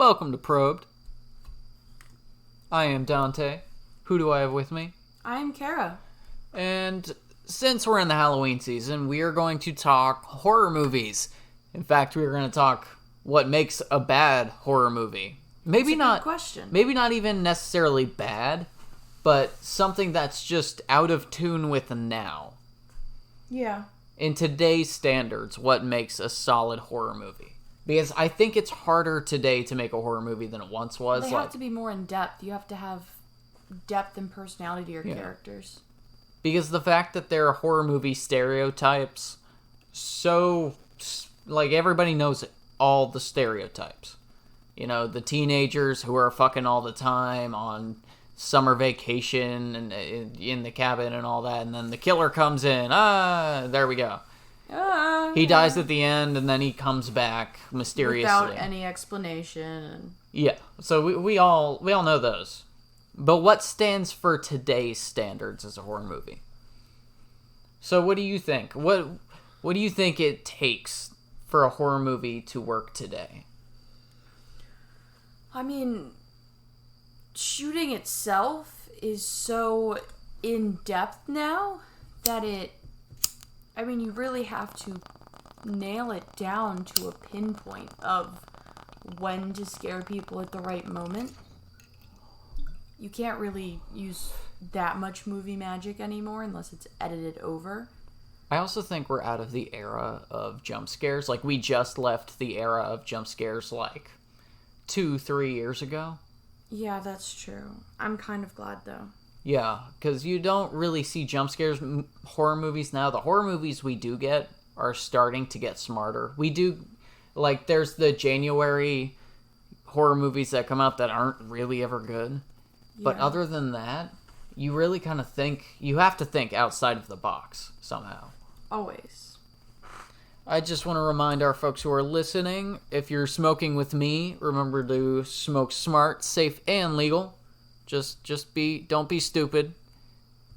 Welcome to Probed. I am Dante. Who do I have with me? I am Kara. And since we're in the Halloween season, we are going to talk horror movies. In fact, we are going to talk what makes a bad horror movie. Maybe not. Good question. Maybe not even necessarily bad, but something that's just out of tune with now. Yeah. In today's standards, what makes a solid horror movie? Because I think it's harder today to make a horror movie than it once was. They have to be more in depth. You have to have depth and personality to your characters. Because the fact that there are horror movie stereotypes, everybody knows all the stereotypes. You know, the teenagers who are fucking all the time on summer vacation and in the cabin and all that, and then the killer comes in. There we go. He dies at the end, and then he comes back mysteriously without any explanation. Yeah, so we all know those. But what stands for today's standards as a horror movie? So what do you think? What do you think it takes for a horror movie to work today? I mean, shooting itself is so in-depth now that you really have to nail it down to a pinpoint of when to scare people at the right moment. You can't really use that much movie magic anymore unless it's edited over. I also think we're out of the era of jump scares. Like, we just left the era of jump scares 2-3 years ago. Yeah, that's true. I'm kind of glad, though. Yeah, because you don't really see jump scares horror movies now. The horror movies we do get are starting to get smarter. We do, there's the January horror movies that come out that aren't really ever good. Yeah. But other than that, you really kind of you have to think outside of the box somehow. Always. I just want to remind our folks who are listening, if you're smoking with me, remember to smoke smart, safe, and legal. Don't be stupid.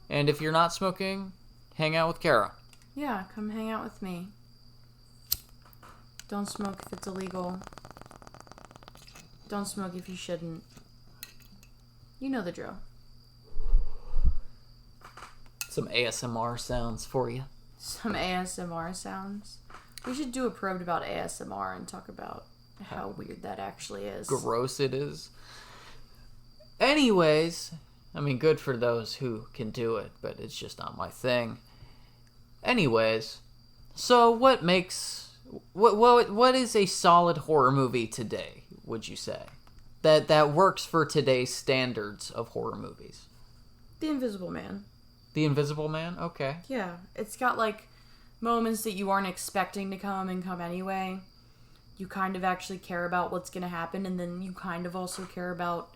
And if you're not smoking, hang out with Kara. Yeah, come hang out with me. Don't smoke if it's illegal. Don't smoke if you shouldn't. You know the drill. Some ASMR sounds for you. Some ASMR sounds. We should do a probe about ASMR and talk about how weird that actually is. Gross it is. Anyways, good for those who can do it, but it's just not my thing. Anyways, so what is a solid horror movie today, would you say? That works for today's standards of horror movies? The Invisible Man. The Invisible Man? Okay. Yeah, it's got moments that you aren't expecting to come anyway. You kind of actually care about what's going to happen, and then you kind of also care about,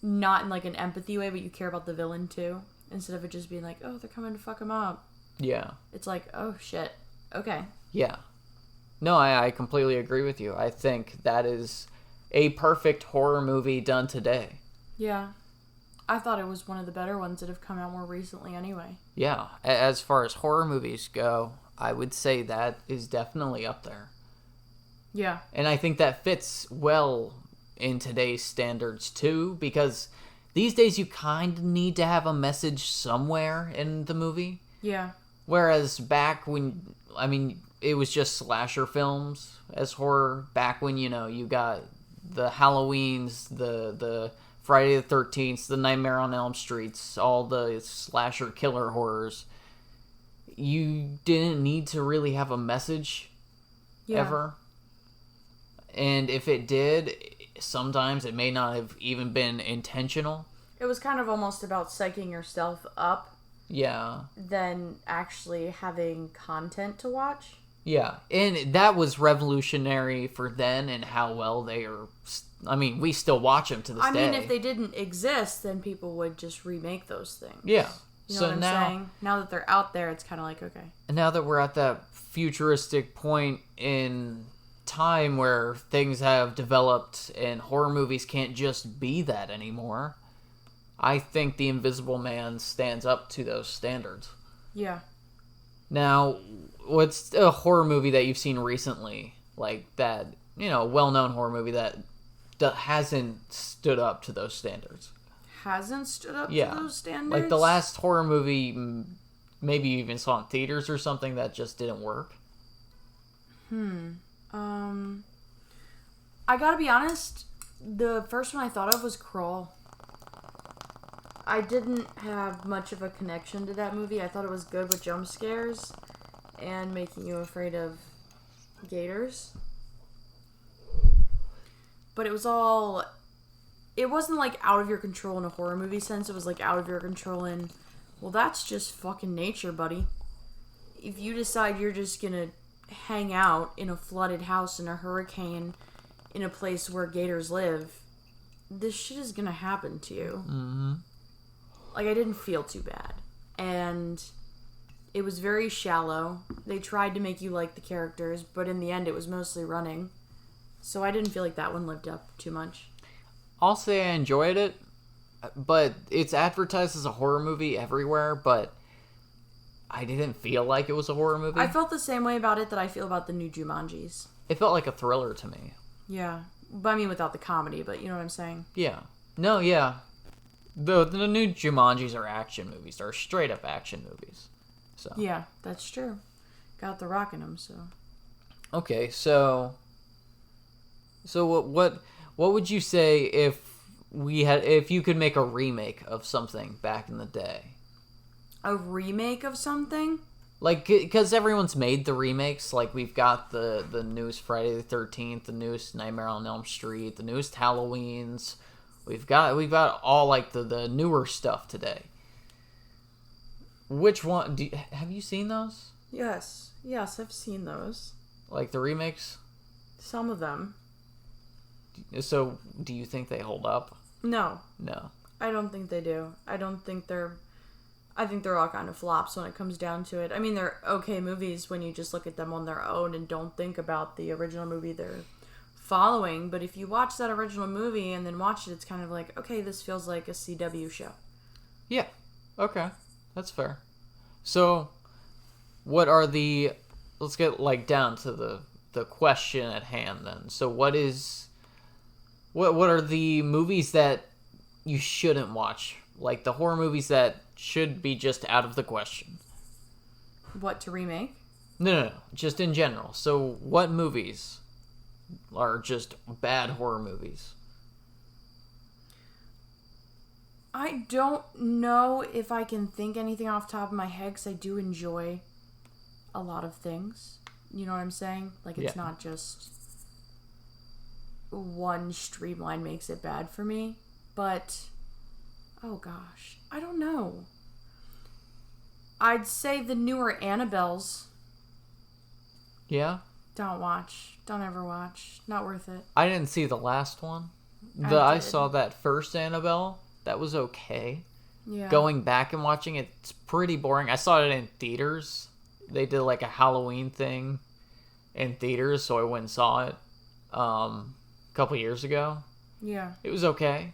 not in an empathy way, but you care about the villain too, instead of it just being oh, they're coming to fuck him up. Yeah. It's oh shit, okay. Yeah. No, I completely agree with you. I think that is a perfect horror movie done today. Yeah. I thought it was one of the better ones that have come out more recently anyway. Yeah, as far as horror movies go, I would say that is definitely up there. Yeah. And I think that fits well in today's standards too, because these days you kind of need to have a message somewhere in the movie. Yeah. Whereas back when, it was just slasher films as horror. Back when, you got the Halloweens, the Friday the 13th, the Nightmare on Elm Streets, all the slasher killer horrors. You didn't need to really have a message ever. And if it did, sometimes it may not have even been intentional. It was kind of almost about psyching yourself up. Yeah. Than actually having content to watch. Yeah, and that was revolutionary for then and how well they are. We still watch them to this day. If they didn't exist, then people would just remake those things. Yeah. You know what I'm saying? Now that they're out there, it's kind of okay. And now that we're at that futuristic point in time where things have developed and horror movies can't just be that anymore, I think The Invisible Man stands up to those standards. Yeah. Now, what's a horror movie that you've seen recently, that, well-known horror movie that hasn't stood up to those standards. Hasn't stood up to those standards? Like the last horror movie, maybe you even saw in theaters or something that just didn't work. I gotta be honest, the first one I thought of was Crawl. I didn't have much of a connection to that movie. I thought it was good with jump scares and making you afraid of gators. But it wasn't like out of your control in a horror movie sense. It was like out of your control in, well, that's just fucking nature, buddy. If you decide you're just gonna hang out in a flooded house in a hurricane in a place where gators live, this shit is gonna happen to you. Mm-hmm. Like, I didn't feel too bad. And it was very shallow. They tried to make you like the characters, but in the end it was mostly running. So I didn't feel like that one lived up too much. I'll say I enjoyed it, but it's advertised as a horror movie everywhere, but I didn't feel like it was a horror movie. I felt the same way about it that I feel about the new Jumanjis. It felt like a thriller to me. Yeah. But I mean without the comedy, but you know what I'm saying? Yeah. No, yeah. The new Jumanjis are action movies. They're straight up action movies. So yeah, that's true. Got the rock in them, so. Okay, so what would you say if you could make a remake of something back in the day? A remake of something? Like, because everyone's made the remakes. Like, we've got the newest Friday the 13th, the newest Nightmare on Elm Street, the newest Halloweens. We've got all, like, the newer stuff today. Which one... have you seen those? Yes. Yes, I've seen those. Like, the remakes? Some of them. So, do you think they hold up? No. No. I don't think they do. I think they're all kind of flops when it comes down to it. I mean, they're okay movies when you just look at them on their own and don't think about the original movie they're following. But if you watch that original movie and then watch it, it's kind of like, okay, this feels like a CW show. Yeah. Okay. That's fair. So, what are the... let's get, like, down to the question at hand, then. So, what are the movies that you shouldn't watch? Like, the horror movies that should be just out of the question. What, to remake? No. Just in general. So, what movies are just bad horror movies? I don't know if I can think anything off the top of my head, because I do enjoy a lot of things. You know what I'm saying? Like, it's not just one streamline makes it bad for me. But, oh gosh, I don't know. I'd say the newer Annabelles. Yeah? Don't watch. Don't ever watch. Not worth it. I didn't see the last one. I saw that first Annabelle. That was okay. Yeah. Going back and watching it, it's pretty boring. I saw it in theaters. They did like a Halloween thing in theaters, so I went and saw it a couple years ago. Yeah. It was okay.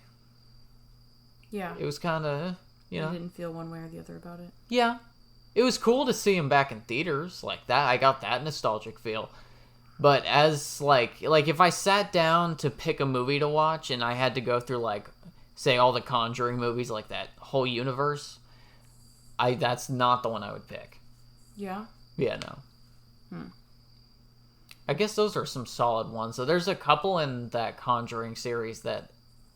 Yeah. It was kind of, you know. I didn't feel one way or the other about it. Yeah. It was cool to see him back in theaters like that. I got that nostalgic feel. But as, like if I sat down to pick a movie to watch and I had to go through, like, say, all the Conjuring movies, like that whole universe, that's not the one I would pick. Yeah? Yeah, no. I guess those are some solid ones. So there's a couple in that Conjuring series that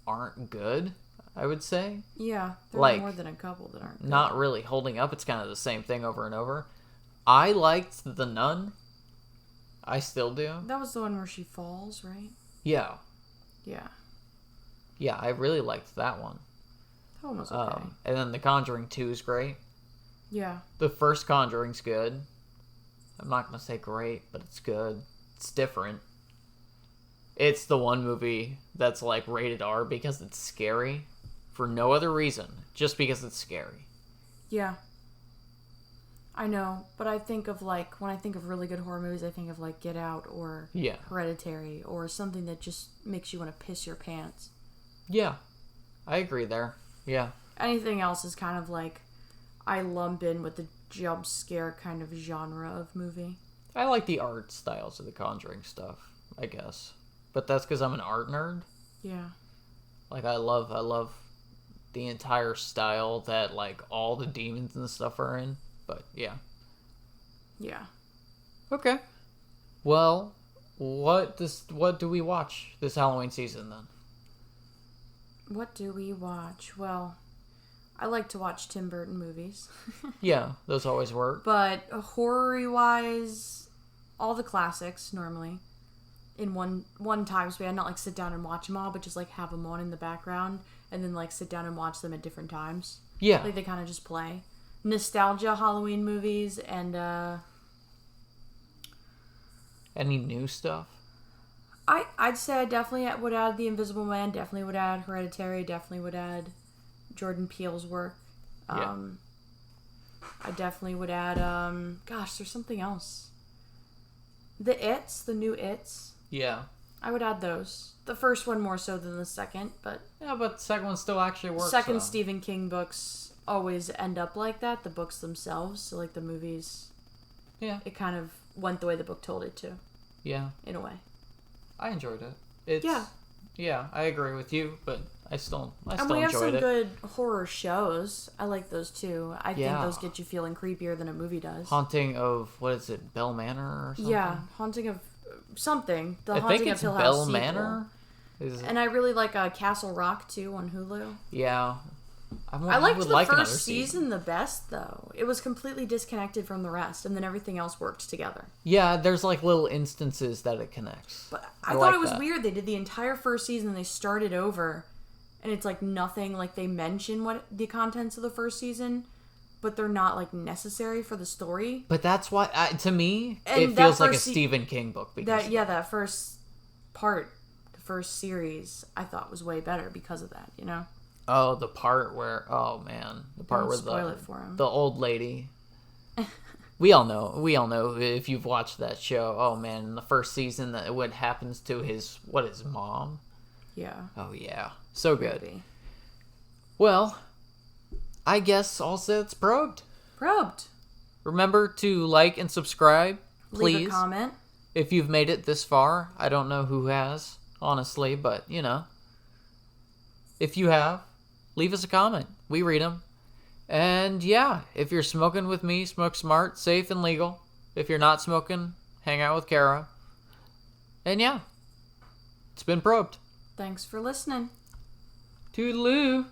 aren't good, I would say. Yeah, there like, are more than a couple that aren't good. Not really holding up. It's kind of the same thing over and over. I liked The Nun. I still do. That was the one where she falls, right? Yeah. Yeah. Yeah, I really liked that one. That one was okay. And then The Conjuring 2 is great. Yeah. The first Conjuring's good. I'm not going to say great, but it's good. It's different. It's the one movie that's, like, rated R because it's scary. For no other reason. Just because it's scary. Yeah. I know, but I think of, like, when I think of really good horror movies, I think of, like, Get Out or Hereditary or something that just makes you want to piss your pants. Yeah. I agree there. Yeah. Anything else is kind of like, I lump in with the jump scare kind of genre of movie. I like the art styles of the Conjuring stuff, I guess. But that's because I'm an art nerd. Yeah. Like, I love the entire style that, like, all the demons and stuff are in. But, yeah. Yeah. Okay. Well, what do we watch this Halloween season, then? What do we watch? Well, I like to watch Tim Burton movies. Yeah, those always work. But horror-wise, all the classics, normally. In one time span, not like sit down and watch them all, but just like have them on in the background and then like sit down and watch them at different times. Yeah. Like they kind of just play. Nostalgia Halloween movies and Any new stuff? I'd say I definitely would add The Invisible Man, definitely would add Hereditary, definitely would add Jordan Peele's work. Yeah. I definitely would add gosh, there's something else. The new It's. Yeah. I would add those. The first one more so than the second, but... Yeah, but the second one still actually works. Second Stephen King books always end up like that, the books themselves. So, like, the movies... Yeah. It kind of went the way the book told it to. Yeah. In a way. I enjoyed it. Yeah. Yeah, I agree with you, but I still enjoyed it. And we have some good horror shows. I like those, too. I think Yeah. those get you feeling creepier than a movie does. Haunting of, what is it, Bell Manor or something? Yeah, Haunting of... something. The I Haunting think it's of Hill House Bell sequel. Manor. And I really like Castle Rock too on Hulu. Yeah, I liked the first season the best though. It was completely disconnected from the rest, and then everything else worked together. Yeah, there's like little instances that it connects. But I thought it was weird. They did the entire first season, and they started over, and it's like nothing. Like they mention what the contents of the first season, but they're not like necessary for the story. But that's why, to me, And it that feels like a first Stephen King book. Because that first part, the first series, I thought was way better because of that. You know. Oh, the part where the part where the old lady. we all know if you've watched that show. Oh man, in the first season, that what happens to his mom? Yeah. Oh yeah, so good. Maybe. Well, I guess all set's probed. Probed. Remember to like and subscribe, please. Leave a comment. If you've made it this far. I don't know who has, honestly, but you know. If you have, leave us a comment. We read them. And yeah, if you're smoking with me, smoke smart, safe, and legal. If you're not smoking, hang out with Kara. And yeah, it's been probed. Thanks for listening. Toodaloo.